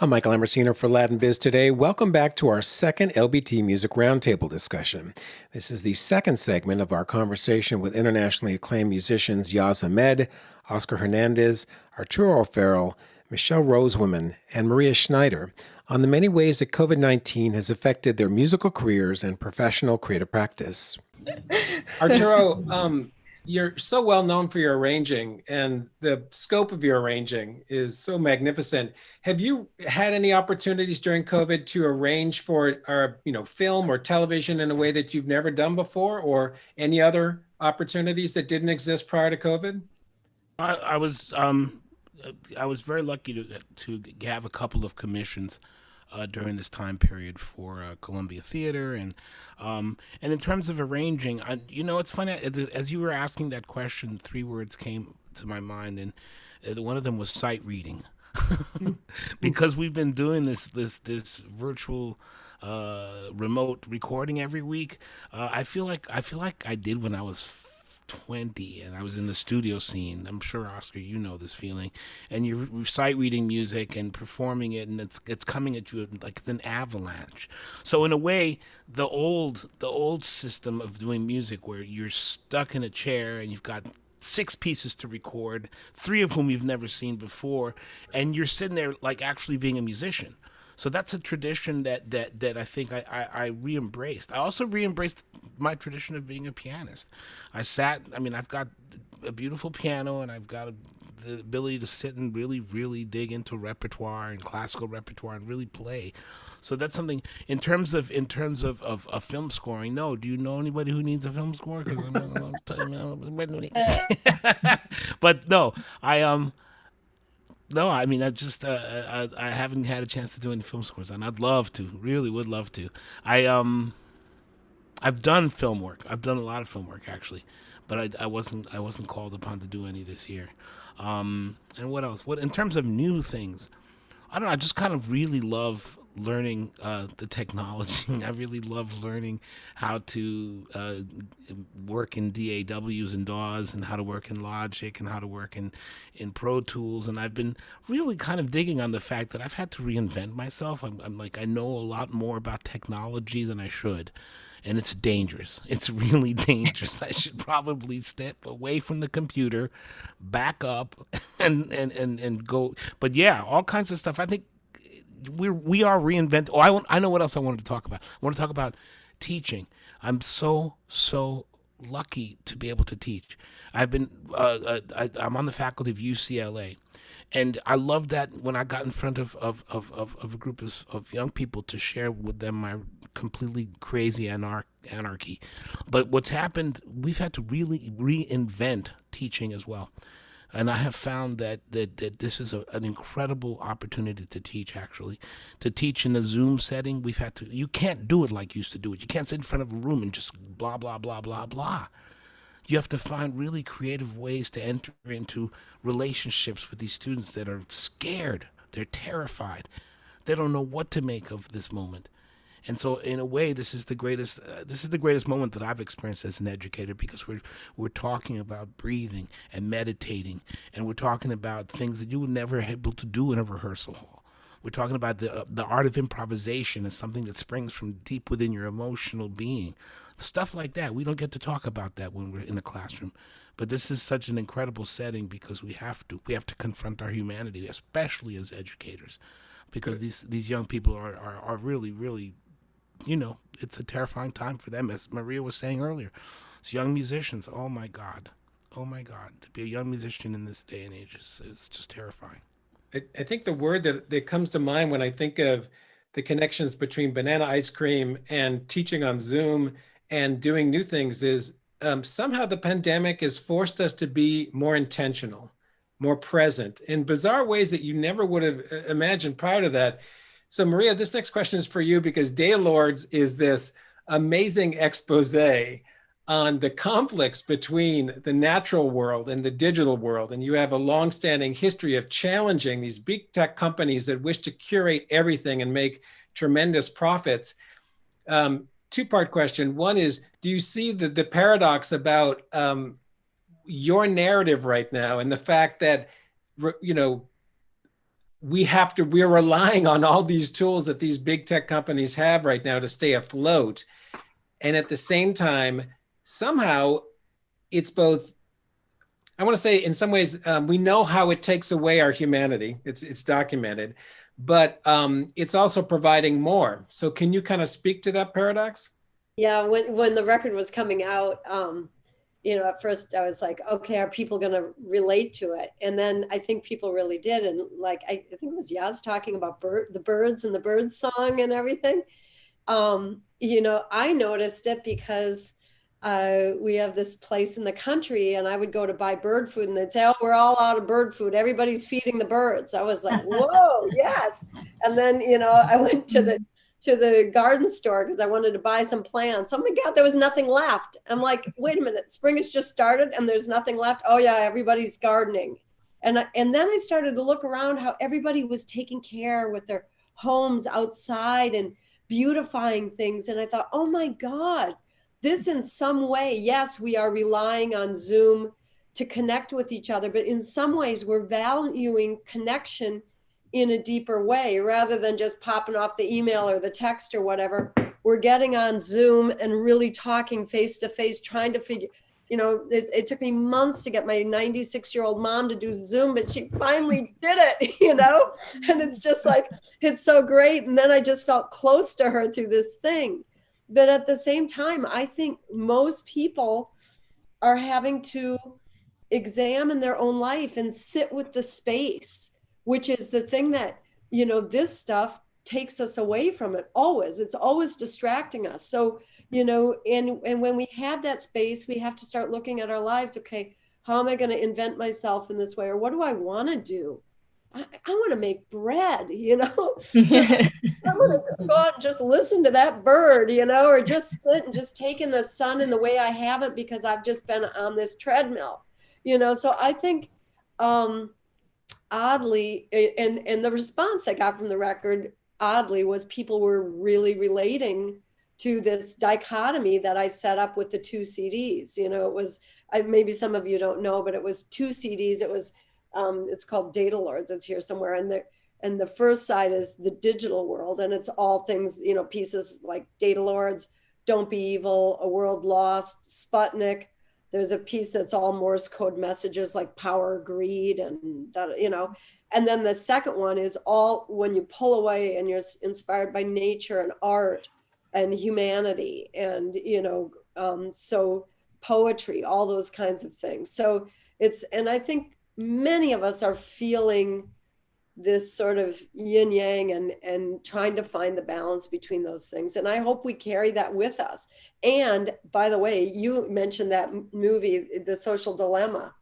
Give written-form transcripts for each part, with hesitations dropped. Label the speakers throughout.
Speaker 1: I'm Michael Emersiner for Latin Biz Today. Welcome back to our second LBT Music Roundtable discussion. This is the second segment of our conversation with internationally acclaimed musicians Yaz Ahmed, Oscar Hernandez, Arturo O'Farrell, Michelle Rosewoman, and Maria Schneider on the many ways that COVID-19 has affected their musical careers and professional creative practice. Arturo, you're so well known for your arranging, and the scope of your arranging is so magnificent. Have you had any opportunities during COVID to arrange for film or television in a way that you've never done before, or any other opportunities that didn't exist prior to COVID?
Speaker 2: I, I was I was very lucky to have a couple of commissions during this time period for Columbia Theater, and in terms of arranging, it's funny as you were asking that question, three words came to my mind, and one of them was sight reading, because we've been doing this virtual remote recording every week. I feel like I did when I was 20 and I was in the studio scene. I'm sure, Oscar, you know this feeling. And you're sight reading music and performing it, and it's coming at you like it's an avalanche. So in a way, the old system of doing music where you're stuck in a chair and you've got six pieces to record, three of whom you've never seen before, and you're sitting there like actually being a musician. So that's a tradition that I think I re-embraced. I also re-embraced my tradition of being a pianist. I've got a beautiful piano, and I've got the ability to sit and really, really dig into repertoire and classical repertoire and really play. So that's something in terms of film scoring. No, do you know anybody who needs a film score? 'Cause but no, no, I mean, I haven't had a chance to do any film scores, and I'd love to. Really, would love to. I've done film work. I've done a lot of film work actually, but I wasn't called upon to do any this year. And what else? What in terms of new things? I don't know. I just kind of really love learning the technology. I really love learning how to work in DAWs and DAWs, and how to work in Logic, and how to work in Pro Tools. And I've been really kind of digging on the fact that I've had to reinvent myself. I'm like, I know a lot more about technology than I should. And it's dangerous. It's really dangerous. I should probably step away from the computer, back up, and go. But yeah, all kinds of stuff. I think we are reinventing. Oh, I know what else I wanted to talk about. I want to talk about teaching. I'm so lucky to be able to teach. I'm on the faculty of UCLA, and I love that when I got in front of a group of young people to share with them my completely crazy anarchy. But what's happened, we've had to really reinvent teaching as well. And I have found that this is an incredible opportunity to teach, actually. To teach in a Zoom setting, you can't do it like you used to do it. You can't sit in front of a room and just blah, blah, blah, blah, blah. You have to find really creative ways to enter into relationships with these students that are scared. They're terrified. They don't know what to make of this moment. And so, in a way, this is the greatest. This is the greatest moment that I've experienced as an educator, because we're talking about breathing and meditating, and we're talking about things that you would never be able to do in a rehearsal hall. We're talking about the art of improvisation as something that springs from deep within your emotional being. Stuff like that. We don't get to talk about that when we're in a classroom. But this is such an incredible setting because we have to. We have to confront our humanity, especially as educators, because these young people are really, really, it's a terrifying time for them, as Maria was saying earlier. It's young musicians. Oh my God, to be a young musician in this day and age is just terrifying.
Speaker 1: I think the word that comes to mind when I think of the connections between banana ice cream and teaching on Zoom and doing new things is somehow the pandemic has forced us to be more intentional, more present in bizarre ways that you never would have imagined prior to that. So, Maria, this next question is for you because Day Lords is this amazing expose on the conflicts between the natural world and the digital world. And you have a longstanding history of challenging these big tech companies that wish to curate everything and make tremendous profits. Two-part question. One is, do you see the paradox about your narrative right now and the fact that, you know, we're relying on all these tools that these big tech companies have right now to stay afloat. And at the same time, somehow it's both, I want to say in some ways, we know how it takes away our humanity. It's documented, but it's also providing more. So can you kind of speak to that paradox?
Speaker 3: Yeah, when the record was coming out, at first I was like, okay, are people going to relate to it? And then I think people really did. And like, I think it was Yaz talking about the birds and the birds song and everything. I noticed it because we have this place in the country, and I would go to buy bird food and they'd say, oh, we're all out of bird food. Everybody's feeding the birds. I was like, whoa, yes. And then, I went to the garden store because I wanted to buy some plants. Oh my God, there was nothing left. I'm like, wait a minute, spring has just started and there's nothing left. Oh yeah, everybody's gardening. And then I started to look around how everybody was taking care with their homes outside and beautifying things. And I thought, oh my God, this in some way, yes, we are relying on Zoom to connect with each other, but in some ways we're valuing connection in a deeper way rather than just popping off the email or the text or whatever. We're getting on Zoom and really talking face to face, trying to figure, it took me months to get my 96-year-old mom to do Zoom, but she finally did it, and it's just like, it's so great. And then I just felt close to her through this thing. But at the same time, I think most people are having to examine their own life and sit with the space, which is the thing that, this stuff takes us away from it always. It's always distracting us. So, and when we have that space, we have to start looking at our lives. Okay, how am I going to invent myself in this way? Or what do I want to do? I want to make bread, I want to go out and just listen to that bird, or just sit and just take in the sun in the way I have it because I've just been on this treadmill, So I think oddly, and the response I got from the record, oddly, was people were really relating to this dichotomy that I set up with the two CDs. It was, maybe some of you don't know, but it was two CDs. It was, it's called Data Lords. It's here somewhere. And the first side is the digital world. And it's all things, pieces like Data Lords, Don't Be Evil, A World Lost, Sputnik. There's a piece that's all Morse code messages like power, greed, and, and then the second one is all when you pull away and you're inspired by nature and art and humanity and, so poetry, all those kinds of things. So and I think many of us are feeling this sort of yin yang and trying to find the balance between those things. And I hope we carry that with us. And by the way, you mentioned that movie, The Social Dilemma.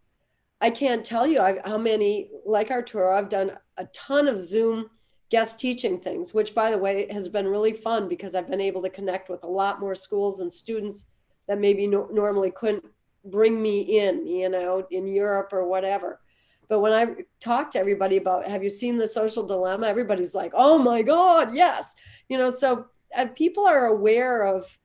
Speaker 3: I can't tell you how many, like Arturo, I've done a ton of Zoom guest teaching things, which by the way, has been really fun because I've been able to connect with a lot more schools and students that maybe normally couldn't bring me in, in Europe or whatever. But when I talk to everybody about, have you seen The Social Dilemma? Everybody's like, oh my God, yes. So people are aware of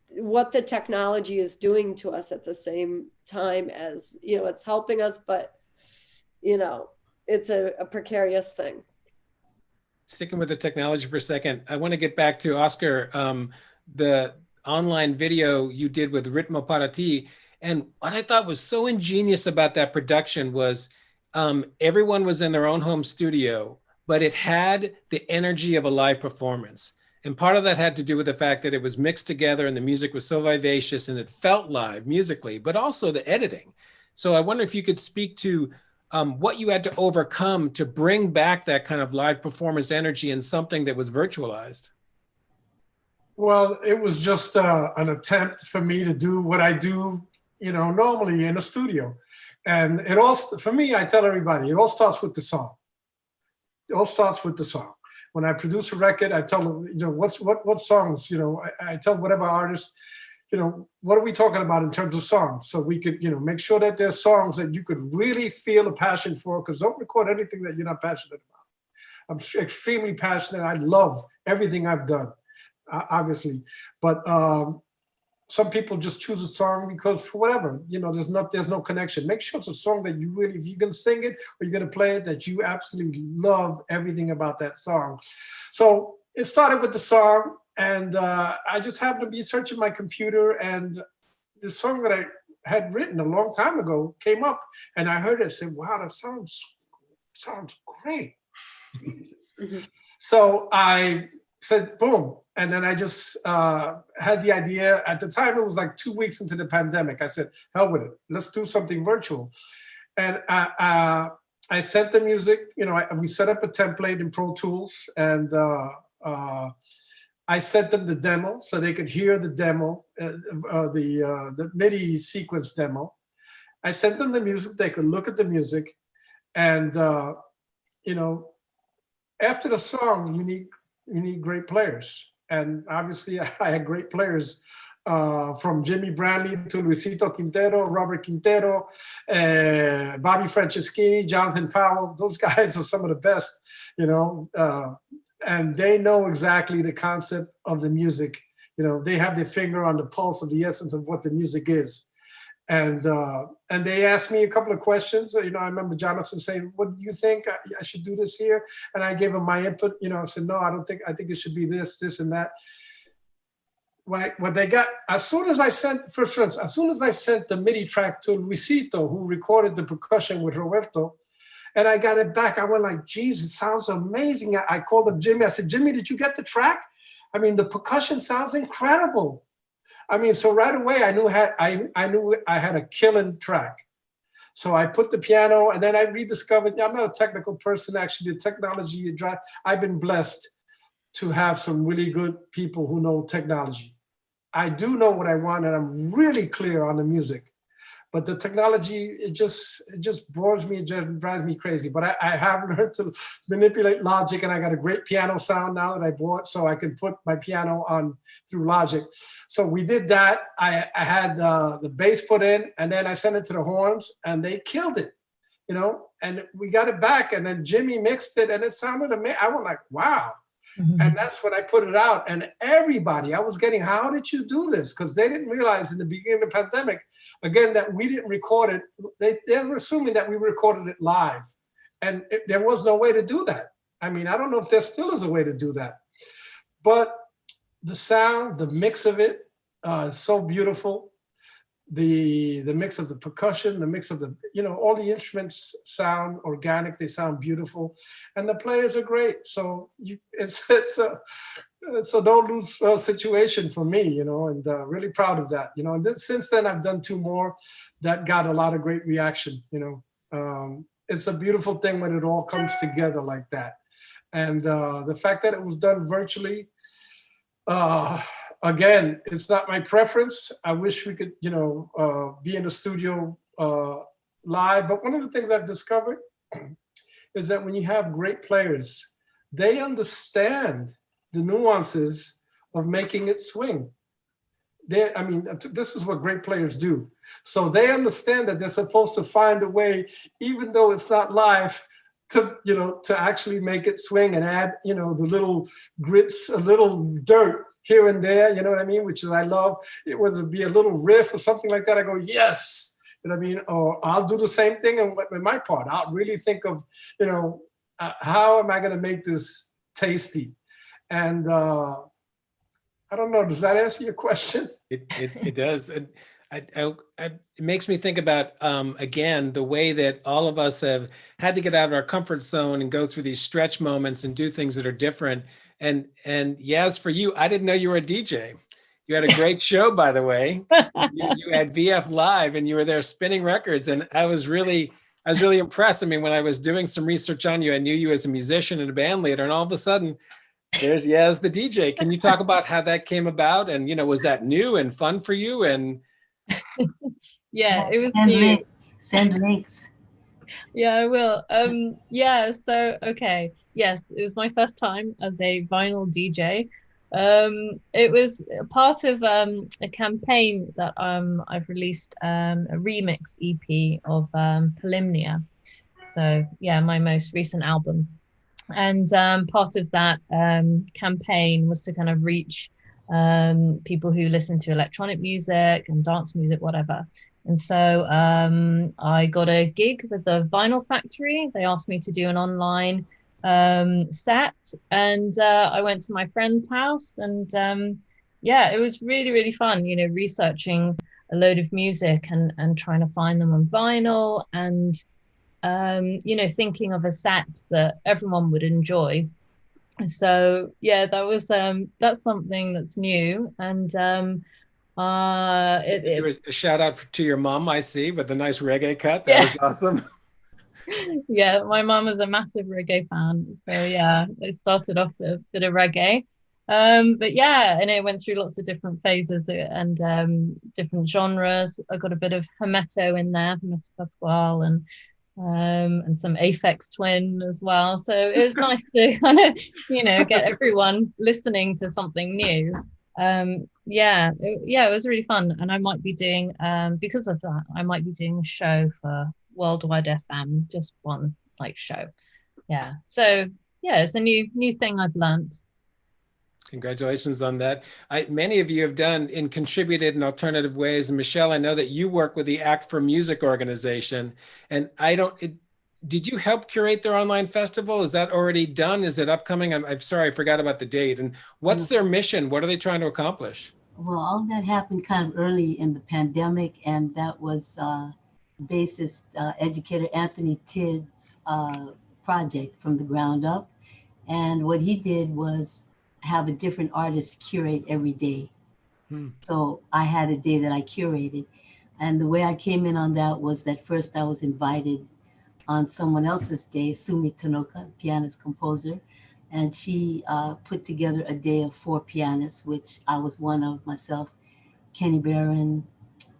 Speaker 3: what the technology is doing to us at the same time as, it's helping us, but, it's a precarious thing.
Speaker 1: Sticking with the technology for a second, I want to get back to Oscar, the online video you did with Ritmo Parati. And what I thought was so ingenious about that production was everyone was in their own home studio, but it had the energy of a live performance. And part of that had to do with the fact that it was mixed together and the music was so vivacious and it felt live musically, but also the editing. So I wonder if you could speak to what you had to overcome to bring back that kind of live performance energy in something that was virtualized.
Speaker 4: Well, it was just an attempt for me to do what I do, normally in a studio. And it all, for me, I tell everybody, it all starts with the song. It all starts with the song. When I produce a record, I tell them, what songs, I tell whatever artist, what are we talking about in terms of songs? So we could, make sure that there's songs that you could really feel a passion for, because don't record anything that you're not passionate about. I'm extremely passionate. I love everything I've done, obviously. But some people just choose a song because for whatever, there's no connection. Make sure it's a song that you really, if you're gonna sing it or you're gonna play it, that you absolutely love everything about that song. So it started with the song, and I just happened to be searching my computer, and the song that I had written a long time ago came up, and I heard it and said, wow, that sounds great.
Speaker 3: Mm-hmm.
Speaker 4: So I said, boom. And then I just had the idea. At the time, it was like 2 weeks into the pandemic. I said, hell with it. Let's do something virtual. And I sent the music. We set up a template in Pro Tools, and I sent them the demo so they could hear the demo, the MIDI sequence demo. I sent them the music. They could look at the music. And, after the song, you need great players. And obviously, I had great players from Jimmy Brantley to Luisito Quintero, Robert Quintero, Bobby Franceschini, Jonathan Powell. Those guys are some of the best, and they know exactly the concept of the music. They have their finger on the pulse of the essence of what the music is. And they asked me a couple of questions. I remember Jonathan saying, "What do you think? I should do this here?" And I gave him my input. I said, "No, I don't think. I think it should be this, this, and that." What they got, as soon as I sent the MIDI track to Luisito, who recorded the percussion with Roberto, and I got it back, I went like, "Geez, it sounds amazing." I called up Jimmy. I said, "Jimmy, did you get the track? I mean, the percussion sounds incredible." So right away, I knew I had a killing track. So I put the piano, and then I rediscovered. I'm not a technical person, actually. The technology, I've been blessed to have some really good people who know technology. I do know what I want, and I'm really clear on the music. But the technology, it just bores me, it just drives me crazy. But I have learned to manipulate Logic, and I got a great piano sound now that I bought, so I can put my piano on through Logic. So we did that. I had the bass put in, and then I sent it to the horns, and they killed it, and we got it back, and then Jimmy mixed it, and it sounded amazing. I was like, wow. Mm-hmm. And that's when I put it out. And everybody, I was getting, how did you do this? Because they didn't realize in the beginning of the pandemic, again, that we didn't record it. They were assuming that we recorded it live. And there was no way to do that. I mean, I don't know if there still is a way to do that. But the sound, the mix of it is so beautiful. The mix of the percussion, the mix of the, all the instruments sound organic, they sound beautiful, and the players are great. So it's a don't lose situation for me, and really proud of that. And then, since then I've done 2 more that got a lot of great reaction. It's a beautiful thing when it all comes together like that. And the fact that it was done virtually, again, it's not my preference. I wish we could, be in the studio live. But one of the things I've discovered is that when you have great players, they understand the nuances of making it swing. This is what great players do. So they understand that they're supposed to find a way, even though it's not live, to actually make it swing and add, the little grits, a little dirt here and there, you know what I mean? Which is, I love. It would be a little riff or something like that. I go, yes, you know what I mean? Or I'll do the same thing in my part. I'll really think of, how am I going to make this tasty? And I don't know, does that answer your question?
Speaker 1: It does. And it makes me think about, again, the way that all of us have had to get out of our comfort zone and go through these stretch moments and do things that are different. And Yaz, for you, I didn't know you were a DJ. You had a great show, by the way. You had VF Live, and you were there spinning records. And I was really impressed. I mean, when I was doing some research on you, I knew you as a musician and a band leader, and all of a sudden, there's Yaz, the DJ. Can you talk about how that came about? And, was that new and fun for you? And
Speaker 5: yeah, it was
Speaker 6: send links.
Speaker 5: Yeah, I will. Yeah, so okay. Yes, it was my first time as a vinyl DJ. It was part of a campaign that I've released a remix EP of Polymnia. So yeah, my most recent album. And part of that campaign was to kind of reach people who listen to electronic music and dance music, whatever. And so I got a gig with the Vinyl Factory. They asked me to do an online set, and I went to my friend's house, and yeah, it was really, really fun, researching a load of music and trying to find them on vinyl, and thinking of a set that everyone would enjoy. So yeah, that's something that's new, and
Speaker 1: You do a shout out to your mom, I see, with a nice reggae cut. That
Speaker 5: yeah.
Speaker 1: was awesome.
Speaker 5: Yeah, my mom was a massive reggae fan, so yeah, it started off with a bit of reggae, but yeah, and it went through lots of different phases and different genres. I got a bit of Hermeto in there, Hermeto Pasquale, and some Aphex Twin as well. So it was nice to kind of, get everyone listening to something new. Yeah, it was really fun, and I might be doing, because of that, I might be doing a show for Worldwide FM, just one show. Yeah, so yeah, it's a new thing I've learned.
Speaker 1: Congratulations on that. Many of you have done and contributed in alternative ways. And Michelle, I know that you work with the Act for Music organization, and did you help curate their online festival? Is that already done? Is it upcoming? I'm sorry, I forgot about the date. And what's their mission? What are they trying to accomplish?
Speaker 6: Well, all that happened kind of early in the pandemic, and that was bassist educator Anthony Tidd's project from the ground up. And what he did was have a different artist curate every day. So I had a day that I curated. And the way I came in on that was that first I was invited on someone else's day, Sumi Tanoka, pianist composer. And she put together a day of 4 pianists, which I was one of, myself, Kenny Barron,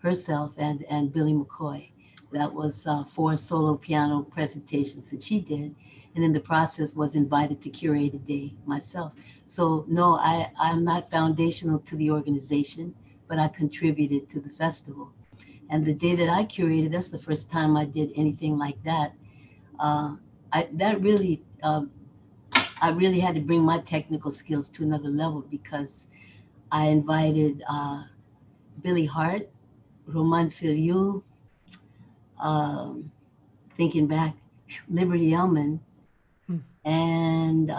Speaker 6: herself, and Billy McCoy. That was 4 solo piano presentations that she did. And in the process was invited to curate a day myself. So no, I'm not foundational to the organization, but I contributed to the festival. And the day that I curated, that's the first time I did anything like that. I really had to bring my technical skills to another level, because I invited Billy Hart, Roman Filiu, thinking back, Liberty Ellman, and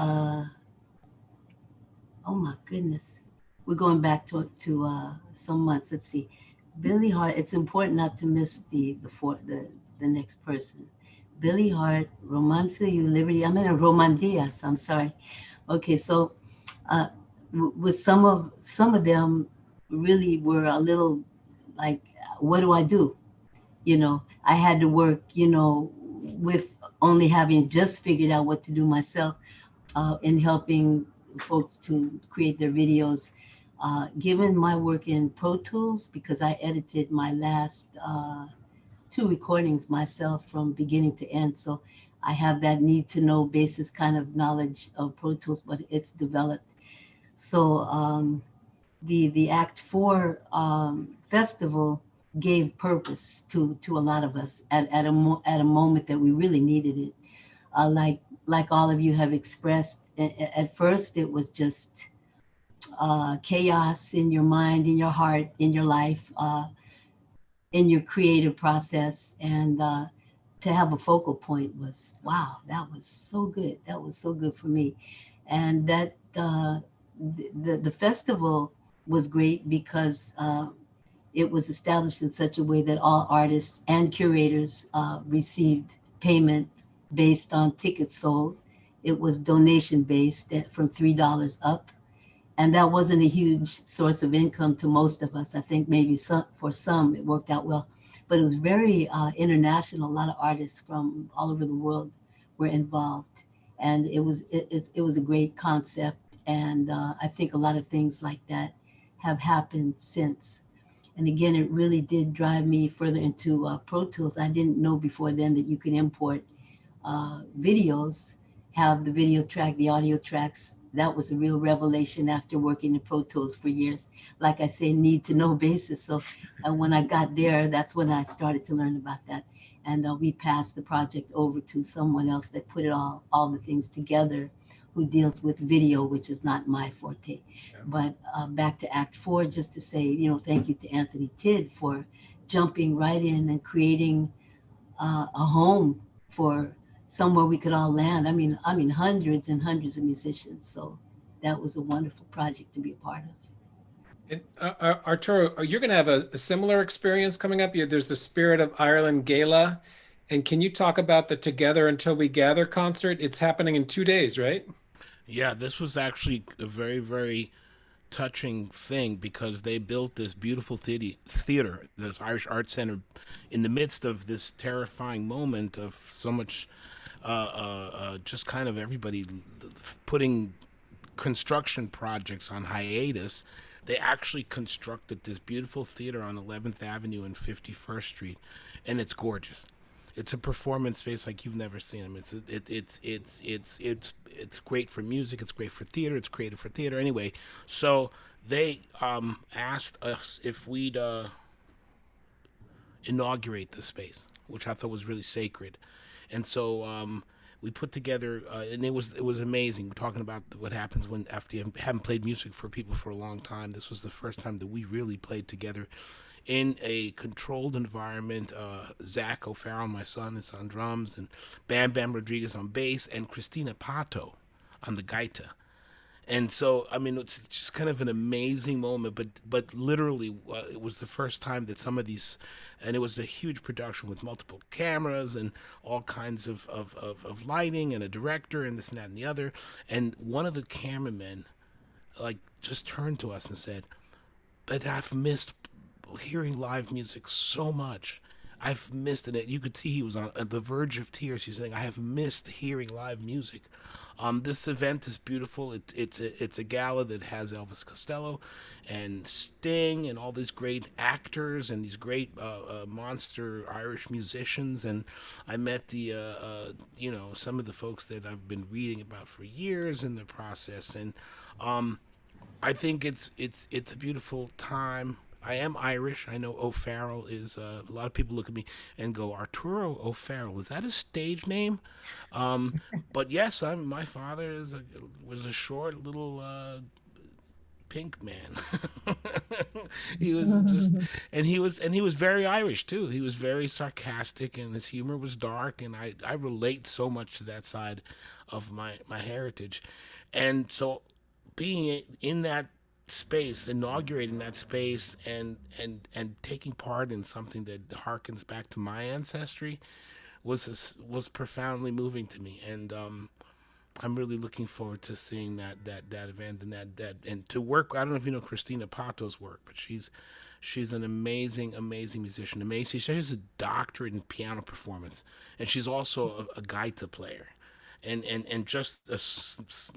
Speaker 6: oh my goodness, we're going back to some months. Let's see, Billy Hart. It's important not to miss the next person. Billy Hart, Roman Filiu, Liberty Ellman, and Roman Diaz. I'm sorry. Okay, so with some of them really were a little like, what do I do? I had to work, with only having just figured out what to do myself, in helping folks to create their videos. Given my work in Pro Tools, because I edited my last 2 recordings myself from beginning to end. So I have that need to know basis kind of knowledge of Pro Tools, but it's developed. So the Act 4 festival gave purpose to a lot of us at a moment that we really needed it. Like all of you have expressed, at first it was just chaos in your mind, in your heart, in your life, in your creative process. And to have a focal point was, wow, that was so good. That was so good for me. And that the festival was great because it was established in such a way that all artists and curators received payment based on tickets sold. It was donation based from $3 up. And that wasn't a huge source of income to most of us. I think maybe for some it worked out well, but it was very international. A lot of artists from all over the world were involved, and it was a great concept. And I think a lot of things like that have happened since. And again, it really did drive me further into Pro Tools. I didn't know before then that you could import videos, have the video track, the audio tracks. That was a real revelation after working in Pro Tools for years. Like I say, need to know basis. So when I got there, that's when I started to learn about that. And we passed the project over to someone else that put it all the things together, who deals with video, which is not my forte.
Speaker 1: Yeah.
Speaker 6: But back to Act 4, just to say, thank you to Anthony Tidd for jumping right in and creating a home for somewhere we could all land. I mean, hundreds and hundreds of musicians. So that was a wonderful project to be a part of.
Speaker 1: And Arturo, you're going to have a similar experience coming up. There's the Spirit of Ireland Gala. And can you talk about the Together Until We Gather concert? It's happening in 2 days, right?
Speaker 2: Yeah, this was actually a very, very touching thing because they built this beautiful theater, this Irish Art Center, in the midst of this terrifying moment of so much, just kind of everybody putting construction projects on hiatus. They actually constructed this beautiful theater on 11th Avenue and 51st Street, and it's gorgeous. It's a performance space like you've never seen them. It's great for music. It's great for theater. It's created for theater. Anyway, so they asked us if we'd inaugurate the space, which I thought was really sacred, and so we put together, and it was amazing. We're talking about what happens when after you haven't played music for people for a long time. This was the first time that we really played together in a controlled environment. Zach O'Farrell, my son, is on drums, and Bam Bam Rodriguez on bass, and Christina Pato on the gaita. And so, I mean, it's just kind of an amazing moment. But literally, it was the first time that some of these, and it was a huge production with multiple cameras and all kinds of lighting and a director and this and that and the other. And one of the cameramen, like, just turned to us and said, "But I've missed hearing live music so much. I've missed it." You could see he was on the verge of tears. He's saying, "I have missed hearing live music." This event is beautiful. It's a gala that has Elvis Costello and Sting and all these great actors and these great monster Irish musicians. And I met some of the folks that I've been reading about for years in the process. And I think it's a beautiful time. I am Irish. I know O'Farrell is. A lot of people look at me and go, "Arturo O'Farrell, is that a stage name?" But yes, my father was a short little pink man. He was just, and he was very Irish too. He was very sarcastic, and his humor was dark, and I relate so much to that side of my heritage, and so being in that space, inaugurating that space, and taking part in something that harkens back to my ancestry was profoundly moving to me. And I'm really looking forward to seeing that event and to work. I don't know if you know Christina Pato's work, but she's an amazing musician. Amazing. She has a doctorate in piano performance, and she's also a gaita player. And just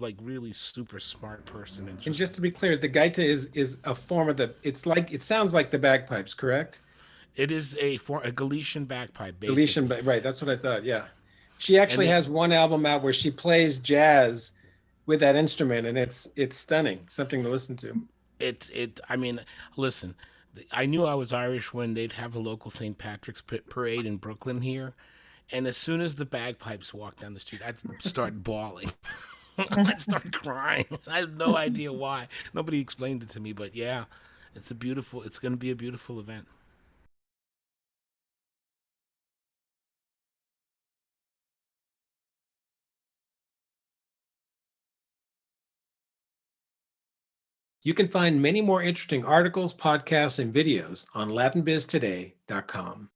Speaker 2: like really super smart person.
Speaker 1: And just to be clear, the gaita is a form of it sounds like the bagpipes, correct?
Speaker 2: It is a Galician bagpipe,
Speaker 1: Galician,
Speaker 2: basically.
Speaker 1: right? That's what I thought. Yeah, she actually
Speaker 2: And
Speaker 1: has one album out where she plays jazz with that instrument, and it's stunning. Something to listen to.
Speaker 2: I mean, listen, I knew I was Irish when they'd have a local St. Patrick's parade in Brooklyn here, and as soon as the bagpipes walked down the street, I'd start bawling. I'd start crying. I have no idea why. Nobody explained it to me, but yeah, it's going to be a beautiful event.
Speaker 1: You can find many more interesting articles, podcasts, and videos on LatinBizToday.com.